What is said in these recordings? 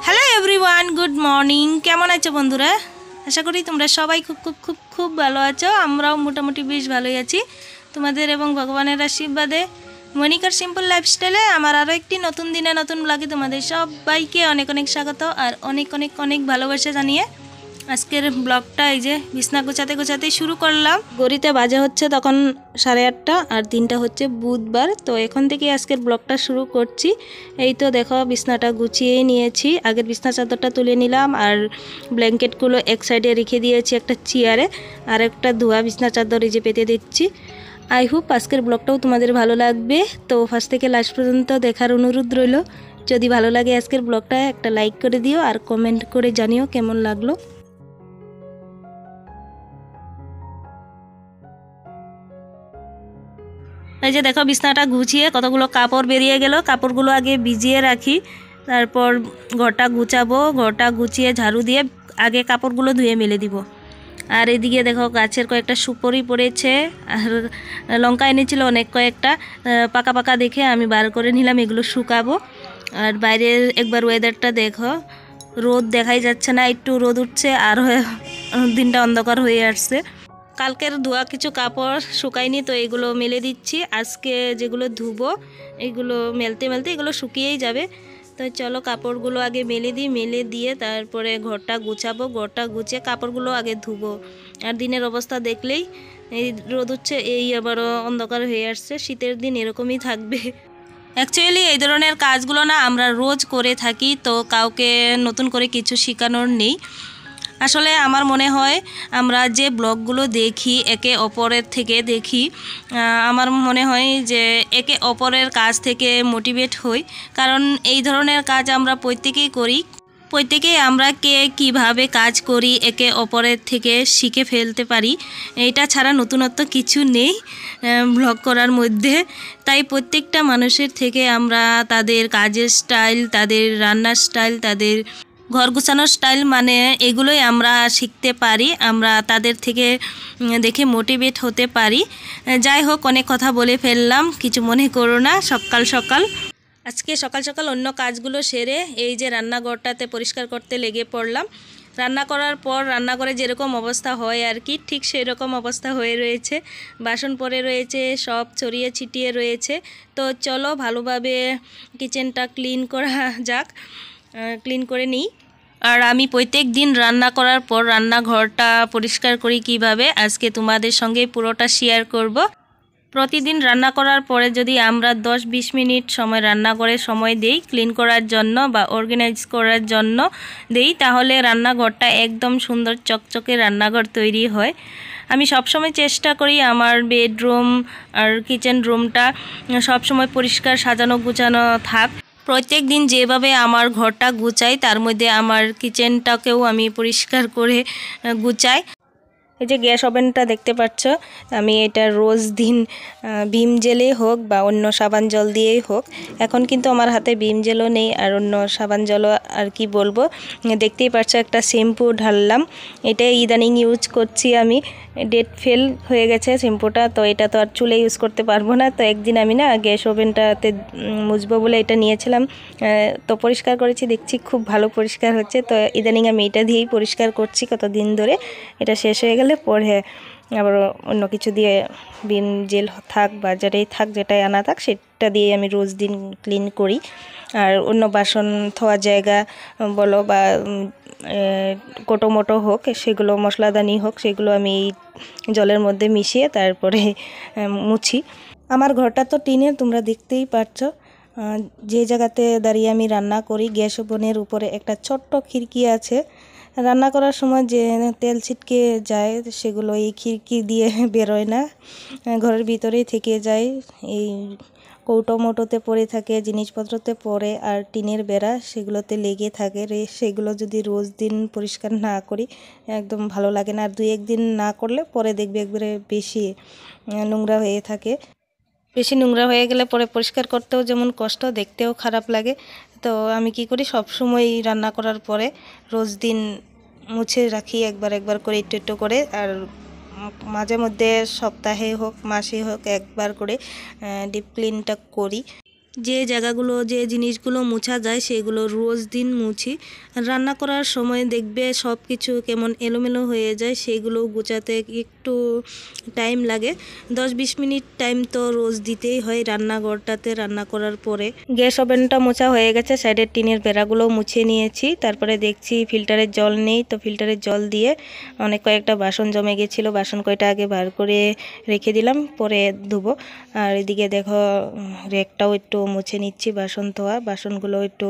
Hello everyone, good morning. কেমন আছো বন্ধুরা? আশা করি তোমরা সবাই খুব খুব খুব খুব ভালো আছো। আমরাও মোটামুটি বেশ ভালোই আছি তোমাদের এবং ভগবানের আশীর্বাদে। মনিকার সিম্পল লাইফস্টাইলে আমার আরও একটি নতুন দিনে নতুন ব্লগে তোমাদের সবাইকে অনেক অনেক স্বাগত আর অনেক অনেক অনেক ভালোবাসা জানিয়ে আজকের ব্লগটা এই যে বিছনা গোছাতে গোছাতেই শুরু করলাম। গড়িতে বাজে হচ্ছে তখন 8:30 আর দিনটা হচ্ছে বুধবার। তো এখন থেকে আজকের ব্লগটা শুরু করছি। এই তো দেখো বিছনাটা গুছিয়েই নিয়েছি, আগের বিছনা চাদরটা তুলে নিলাম আর ব্ল্যাঙ্কেটগুলো এক সাইডে রেখে দিয়েছি একটা চেয়ারে, আর একটা ধোয়া বিছনা চাদর এই যে পেতে দিচ্ছি। আই হোপ আজকের ব্লগটাও তোমাদের ভালো লাগবে। তো ফার্স্ট থেকে লাস্ট পর্যন্ত দেখার অনুরোধ রইল। যদি ভালো লাগে আজকের ব্লগটা একটা লাইক করে দিও আর কমেন্ট করে জানিও কেমন লাগলো। এই যে দেখো বিছনাটা গুছিয়ে কতগুলো কাপড় বেরিয়ে গেল। কাপড়গুলো আগে ভিজিয়ে রাখি, তারপর ঘরটা গুছাবো। ঘরটা গুছিয়ে ঝাড়ু দিয়ে আগে কাপড়গুলো ধুয়ে মেলে দিব। আর এদিকে দেখো গাছের কয়েকটা সুপারি পড়েছে আর লঙ্কা এনেছিল অনেক কয়েকটা, পাকা পাকা দেখে আমি বার করে নিলাম, এগুলো শুকাবো। আর বাইরের একবার ওয়েদারটা দেখো, রোদ দেখাই যাচ্ছে না, একটু রোদ উঠছে আর দিনটা অন্ধকার হয়ে আসছে। কালকের ধোয়া কিছু কাপড় শুকায়নি, তো এগুলো মেলে দিচ্ছি। আজকে যেগুলো ধুবো এগুলো মেলতে মেলতে এগুলো শুকিয়েই যাবে। তো চলো কাপড়গুলো আগে মেলে দিই, মেলে দিয়ে তারপরে ঘরটা গুছাবো। ঘরটা গুছিয়ে কাপড়গুলো আগে ধুবো। আর দিনের অবস্থা দেখলেই এই রোদ উঠছে, এই আবারও অন্ধকার হয়ে আসছে। শীতের দিন এরকমই থাকবে। অ্যাকচুয়ালি এই ধরনের কাজগুলো না আমরা রোজ করে থাকি, তো কাউকে নতুন করে কিছু শেখানোর নেই। আসলে আমার মনে হয় আমরা যে ব্লগগুলো দেখি একে অপরের থেকে দেখি, আমার মনে হয় যে একে অপরের কাজ থেকে মোটিভেট হই। কারণ এই ধরনের কাজ আমরা প্রত্যেকেই করি, প্রত্যেকেই আমরা কে কীভাবে কাজ করি একে অপরের থেকে শিখে ফেলতে পারি। এটা ছাড়া নতুনত্ব কিছু নেই ব্লগ করার মধ্যে। তাই প্রত্যেকটা মানুষের থেকে আমরা তাদের কাজের স্টাইল, তাদের রান্নার স্টাইল, তাদের ঘর গোছানোর স্টাইল মানে এগুলোই আমরা শিখতে পারি, আমরা তাদের থেকে দেখে মোটিভেট হতে পারি। যাই হোক, অনেক কথা বলে ফেললাম, কিছু মনে করো না। সকাল সকাল আজকে সকাল সকাল অন্য কাজগুলো সেরে এই যে রান্নাঘরটাতে পরিষ্কার করতে লেগে পড়লাম। রান্না করার পর রান্নাঘরে যেরকম অবস্থা হয় আর কি, ঠিক সেই রকম অবস্থা হয়ে রয়েছে। বাসন পড়ে রয়েছে, সব ছড়িয়ে ছিটিয়ে রয়েছে। তো চলো ভালোভাবে কিচেনটা ক্লিন করা যাক, ক্লিন করে নিই। আর আমি প্রত্যেক দিন রান্না করার পর রান্নাঘরটা পরিষ্কার করি কিভাবে, আজকে তোমাদের সঙ্গে পুরোটা শেয়ার করব। প্রতিদিন রান্না করার পরে যদি আমরা 10-20 মিনিট সময় রান্নাঘরে সময় দেই ক্লিন করার জন্য বা অর্গানাইজ করার জন্য দেই, তাহলে রান্নাঘরটা একদম সুন্দর চকচকে রান্নাঘর তৈরি হয়। আমি সবসময় চেষ্টা করি আমার বেডরুম আর কিচেন রুমটা সবসময় পরিষ্কার সাজানো গুছানো থাক। প্রত্যেক দিন যেভাবে আমার ঘরটা গুছাই তার মধ্যে আমার কিচেনটাকেও আমি পরিষ্কার করে গুছাই। এই যে গ্যাস ওভেনটা দেখতে পাচ্ছ, আমি এটা রোজ দিন ভিম জেলে হোক বা অন্য সাবান জল দিয়েই হোক, এখন কিন্তু আমার হাতে ভিম জেলও নেই আর অন্য সাবান জলও আর কি বলবো, দেখতেই পাচ্ছ একটা শ্যাম্পু ঢাললাম। এটাই ইদানিং ইউজ করছি আমি, ডেট ফেল হয়ে গেছে শ্যাম্পুটা, তো এটা তো আর চুলে ইউজ করতে পারবো না। তো একদিন আমি না গ্যাস ওভেনটাতে মুছবো বলে এটা নিয়েছিলাম, তো পরিষ্কার করেছি, দেখছি খুব ভালো পরিষ্কার হচ্ছে। তো ইদানিং আমি এটা দিয়েই পরিষ্কার করছি কতদিন ধরে। এটা শেষ হয়ে গেলে পরে আবার অন্য কিছু দিয়ে ভিম জেল থাক বা যেটাই থাক, যেটাই আনা থাক সেটা দিয়ে আমি রোজ দিন ক্লিন করি। আর অন্য বাসন ধোয়া জায়গা বলো বা কোটো মোটো হোক, সেগুলো মশলাদানি হোক, সেগুলো আমি এই জলের মধ্যে মিশিয়ে তারপরে মুছি। আমার ঘরটা তো টিনের, তোমরা দেখতেই পাচ্ছ। যে জায়গাতে দাঁড়িয়ে আমি রান্না করি গ্যাস ওভেনের উপরে একটা ছোট্ট খিড়কি আছে। রান্না করার সময় যে তেল ছিটকে যায় সেগুলো এই খিড়কি দিয়ে বেরোয় না, ঘরের ভিতরেই থেকে যায়। এই কৌটো মোটোতে পড়ে থাকে, জিনিসপত্রতে পড়ে, আর টিনের বেড়া সেগুলোতে লেগে থাকে। সেগুলো যদি রোজ দিন পরিষ্কার না করি একদম ভালো লাগে না। আর 2-1 দিন না করলে পরে দেখবে একবারে বেশি নোংরা হয়ে থাকে। বেশি নোংরা হয়ে গেলে পরে পরিষ্কার করতেও যেমন কষ্ট, দেখতেও খারাপ লাগে। তো আমি কি করি, সব সময় রান্না করার পরে রোজ দিন মুছে রাখি একবার একবার করে, একটু একটু করে। আর মাঝে মধ্যে সপ্তাহে হোক মাসে হোক একবার করে ডিপ ক্লিনটা করি। যে জায়গাগুলো যে জিনিসগুলো মোছা যায় সেগুলো রোজ দিন মুছি। রান্না করার সময় দেখবে সব কিছু কেমন এলোমেলো হয়ে যায়, সেগুলো গোছাতে একটু টাইম লাগে। 10-20 মিনিট টাইম তো রোজ দিতেই হয় রান্নাঘরটাতে রান্না করার পরে। গ্যাস ওভেনটা মোছা হয়ে গেছে, সাইডের টিনের বেড়াগুলো মুছে নিয়েছি। তারপরে দেখছি ফিল্টারের জল নেই, তো ফিল্টারের জল দিয়ে অনেক কয়েকটা বাসন জমে গেছিলো, বাসন কয়টা আগে বার করে রেখে দিলাম, পরে ধুবো। আর এদিকে দেখো রেকটাও একটু মুছে নিচ্ছি, বাসন ধোয়া বাসনগুলো একটু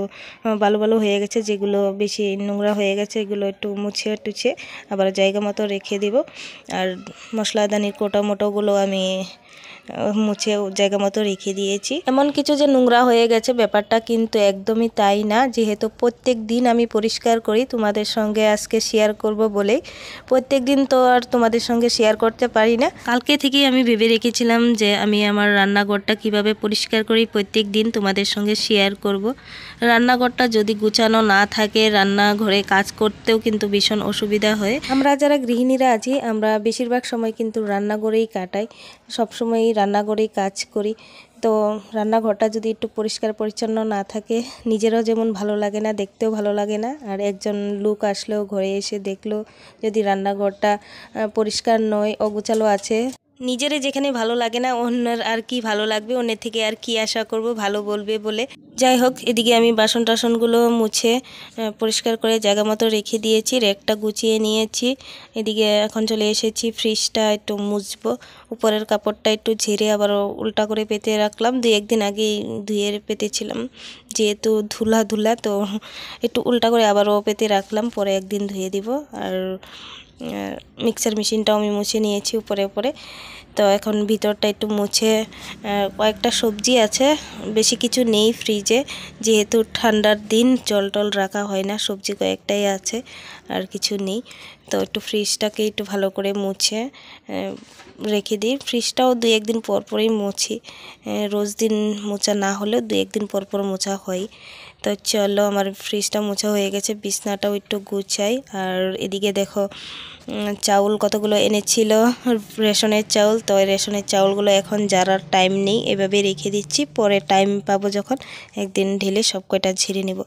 ভালো ভালো হয়ে গেছে, যেগুলো বেশি নোংরা হয়ে গেছে এগুলো একটু মুছে টুছে আবার জায়গা মতো রেখে দিব। আর মশলাদানির কোটা মোটোগুলো আমি মুছে জায়গা মতো রেখে দিয়েছি। এমন কিছু যে নোংরা হয়ে গেছে ব্যাপারটা কিন্তু একদমই তাই না, যেহেতু প্রত্যেক দিন আমি পরিষ্কার করি, তোমাদের সঙ্গে আজকে শেয়ার করব বলে। প্রত্যেক দিন তো আর তোমাদের সঙ্গে শেয়ার করতে পারি না। কালকে থেকেই আমি ভেবে রেখেছিলাম যে আমি আমার রান্নাঘরটা কিভাবে পরিষ্কার করি প্রত্যেক দিন তোমাদের সঙ্গে শেয়ার করব। রান্নাঘরটা যদি গুছানো না থাকে রান্নাঘরে কাজ করতেও কিন্তু ভীষণ অসুবিধা হয়। আমরা যারা গৃহিণীরা আছি আমরা বেশিরভাগ সময় কিন্তু রান্নাঘরেই কাটাই, সবসময়ই রান্নাঘরেই কাজ করি। তো রান্নাঘরটা যদি একটু পরিষ্কার পরিচ্ছন্ন না থাকে নিজেরও যেমন ভালো লাগে না, দেখতেও ভালো লাগে না। আর একজন লোক আসলেও ঘরে এসে দেখলো যদি রান্নাঘরটা পরিষ্কার নয়, অগোছালো আছে, নিজের যেখানে ভালো লাগে না অন্যের আর কি ভালো লাগবে, অন্যের থেকে আর কি আশা করব ভালো বলবে বলে। যাই হোক, এদিকে আমি বাসন টাসনগুলো মুছে পরিষ্কার করে জায়গা মতো রেখে দিয়েছি, রেকটা গুছিয়ে নিয়েছি। এদিকে এখন চলে এসেছি ফ্রিজটা একটু মুছবো, উপরের কাপড়টা একটু ঝেড়ে আবার উল্টা করে পেতে রাখলাম। 2-1 দিন আগেই ধুয়ে পেতেছিলাম, যেহেতু ধুলা ধুলা তো একটু উল্টা করে আবারও পেতে রাখলাম, পরে একদিন ধুয়ে দিব। আর মিক্সার মেশিনটাও আমি মুছে নিয়েছি উপরে উপরে। তো এখন ভিতরটা একটু মুছে, কয়েকটা সবজি আছে, বেশি কিছু নেই ফ্রিজে, যেহেতু ঠান্ডার দিন জল টল রাখা হয় না, সবজি কয়েকটাই আছে আর কিছু নেই। তো একটু ফ্রিজটাকে একটু ভালো করে মুছে রেখে দিই। ফ্রিজটাও 2-1 দিন পর পরই মুছি, রোজ দিন মোছা না হলেও 2-1 দিন পর পর মোছা হয়। তো চলো, আমার ফ্রিজটা মোছা হয়ে গেছে, বিছনাটাও একটু গুছাই। আর এদিকে দেখো চাউল কতগুলো এনেছিল, রেশনের চাউল। তো রেশনের চাউলগুলো এখন জারার টাইম নেই, এভাবে রেখে দিচ্ছি, পরে টাইম পাবো যখন একদিন ঢেলে সব কয়টা ঝেড়ে নেব।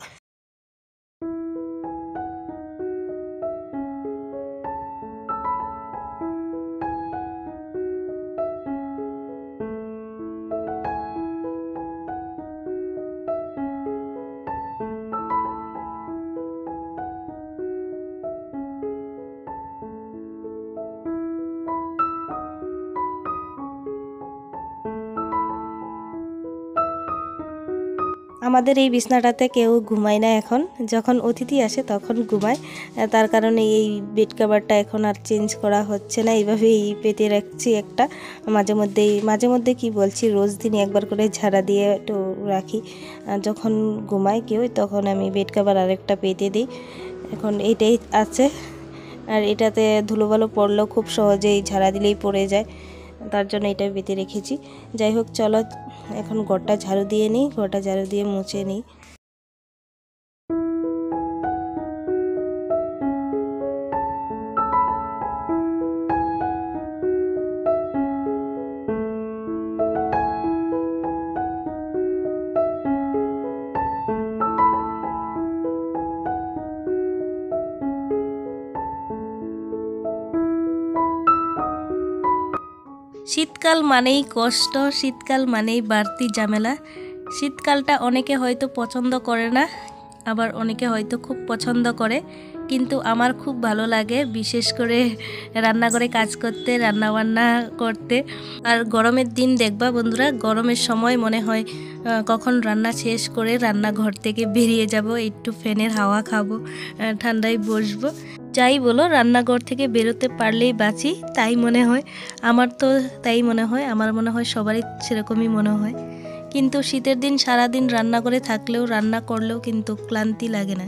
আমাদের এই বিছনাটাতে কেউ ঘুমায় না এখন, যখন অতিথি আসে তখন ঘুমায়। তার কারণে এই বেড কভারটা এখন আর চেঞ্জ করা হচ্ছে না, এইভাবেই পেতে রাখছি একটা। মাঝে মধ্যে কি বলছি, রোজ দিন একবার করে ঝাড়া দিয়ে একটু রাখি। যখন ঘুমায় কেউ তখন আমি বেড কভার আরেকটা পেতে দিই। এখন এইটাই আছে, আর এটাতে ধুলোবালো পড়লেও খুব সহজেই ঝাড়া দিলেই পড়ে যায়, তার জন্য এটা পেতে রেখেছি। যাই হোক, চলো এখন ঘরটা ঝাড়ু দিয়ে নিই, ঘরটা ঝাড়ু দিয়ে মুছে নিই। শীতকাল মানেই কষ্ট, শীতকাল মানেই বাড়তি ঝামেলা। শীতকালটা অনেকে হয়তো পছন্দ করে না, আবার অনেকে হয়তো খুব পছন্দ করে, কিন্তু আমার খুব ভালো লাগে, বিশেষ করে রান্নাঘরে কাজ করতে, রান্নাবান্না করতে। আর গরমের দিন দেখবা বন্ধুরা, গরমের সময় মনে হয় কখন রান্না শেষ করে রান্নাঘর থেকে বেরিয়ে যাব, একটু ফ্যানের হাওয়া খাবো, ঠান্ডায় বসবো। যাই বলো, রান্নাঘর থেকে বেরোতে পারলেই বাঁচি, তাই মনে হয় আমার। তো তাই মনে হয়, আমার মনে হয় সবারই সেরকমই মনে হয়। কিন্তু শীতের দিন সারাদিন রান্না করে থাকলেও, রান্না করলেও কিন্তু ক্লান্তি লাগে না।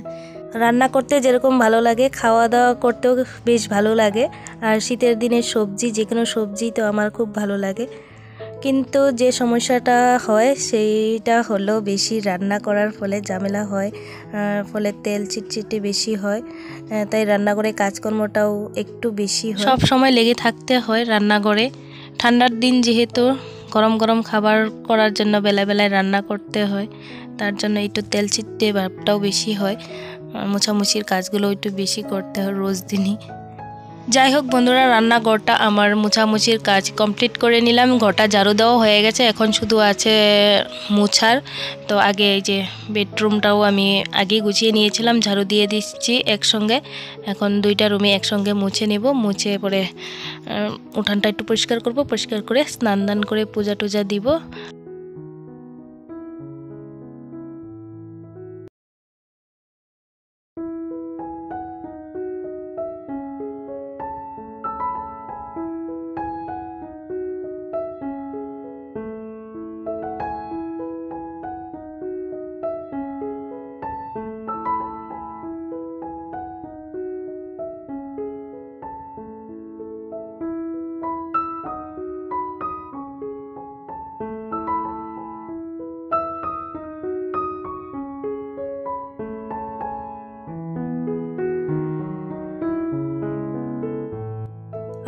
রান্না করতে যেরকম ভালো লাগে, খাওয়া দাওয়া করতেও বেশ ভালো লাগে। আর শীতের দিনে সবজি, যে কোনো সবজি তো আমার খুব ভালো লাগে। কিন্তু যে সমস্যাটা হয় সেইটা হলো বেশি রান্না করার ফলে ঝামেলা হয়, ফলে তেল চিটচিটে বেশি হয়, তাই রান্নাঘরে কাজকর্মটাও একটু বেশি হয়, সব সময় লেগে থাকতে হয় রান্নাঘরে। ঠান্ডার দিন যেহেতু গরম গরম খাবার করার জন্য বেলায় রান্না করতে হয়, তার জন্য একটু তেল চিটে ভাবটাও বেশি হয়, মোছামুছির কাজগুলো একটু বেশি করতে হয় রোজ দিনই। যাই হোক বন্ধুরা, রান্নাঘরটা আমার মোছামুছির কাজ কমপ্লিট করে নিলাম, ঘরটা ঝাড়ু দেওয়া হয়ে গেছে, এখন শুধু আছে মোছার। তো আগে এই যে বেডরুমটাও আমি আগেই গুছিয়ে নিয়েছিলাম, ঝাড়ু দিয়ে দিচ্ছি একসঙ্গে। এখন দুইটা রুমে একসঙ্গে মুছে নেব, মুছে পরে উঠানটা একটু পরিষ্কার করব, পরিষ্কার করে স্নান দান করে পূজা টুজা দিব।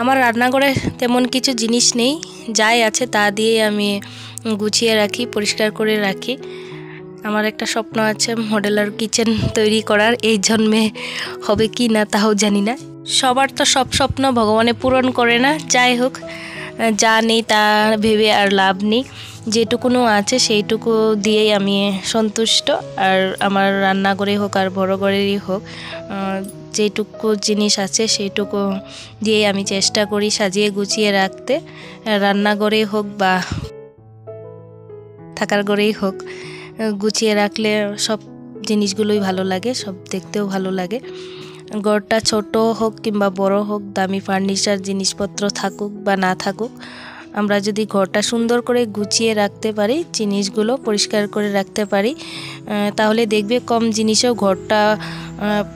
আমার রান্নাঘরে তেমন কিছু জিনিস নেই, যাই আছে তা দিয়ে আমি গুছিয়ে রাখি, পরিষ্কার করে রাখি। আমার একটা স্বপ্ন আছে মডেলার কিচেন তৈরি করার, এই জন্মে হবে কি না তাও জানি না। সবার তো সব স্বপ্ন ভগবানে পূরণ করে না। যাই হোক, যা নেই তা ভেবে আর লাভ নেই, যেটুকুনো আছে সেইটুকু দিয়েই আমি সন্তুষ্ট। আর আমার রান্নাঘরে হোক আর বড় ঘরেরই হোক, যেটুকু জিনিস আছে সেইটুকু দিয়েই আমি চেষ্টা করি সাজিয়ে গুছিয়ে রাখতে। রান্নাঘরে হোক বা থাকার ঘরেই হোক, গুছিয়ে রাখলে সব জিনিসগুলোই ভালো লাগে, সব দেখতেও ভালো লাগে। ঘরটা ছোট হোক কিংবা বড় হোক, দামি ফার্নিচার জিনিসপত্র থাকুক বা না থাকুক, আমরা যদি ঘরটা সুন্দর করে গুছিয়ে রাখতে পারি, জিনিসগুলো পরিষ্কার করে রাখতে পারি, তাহলে দেখবে কম জিনিসেও ঘরটা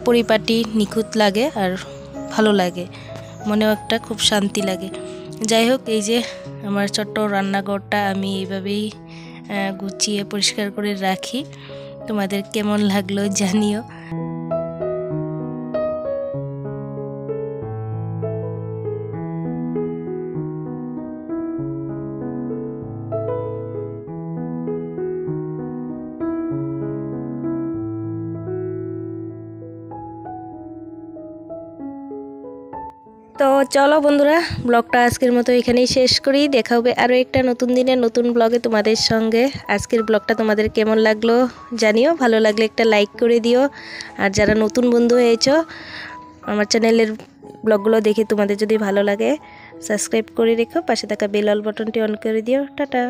পরিপাটি নিখুঁত লাগে আর ভালো লাগে, মনেও একটা খুব শান্তি লাগে। যাই হোক, এই যে আমার ছোট্ট রান্নাঘরটা আমি এইভাবেই গুছিয়ে পরিষ্কার করে রাখি। তোমাদের কেমন লাগলো জানিও। তো চলো বন্ধুরা, ব্লগটা আজকের মতো এখানেই শেষ করি। দেখা হবে আরও একটা নতুন দিনে নতুন ব্লগে তোমাদের সঙ্গে। আজকের ব্লগটা তোমাদের কেমন লাগলো জানিও, ভালো লাগলে একটা লাইক করে দিও। আর যারা নতুন বন্ধু হয়েছো, আমার চ্যানেলের ব্লগগুলো দেখে তোমাদের যদি ভালো লাগে, সাবস্ক্রাইব করে রেখো, পাশে থাকা বেল আইকনটি অন করে দিও। টাটা।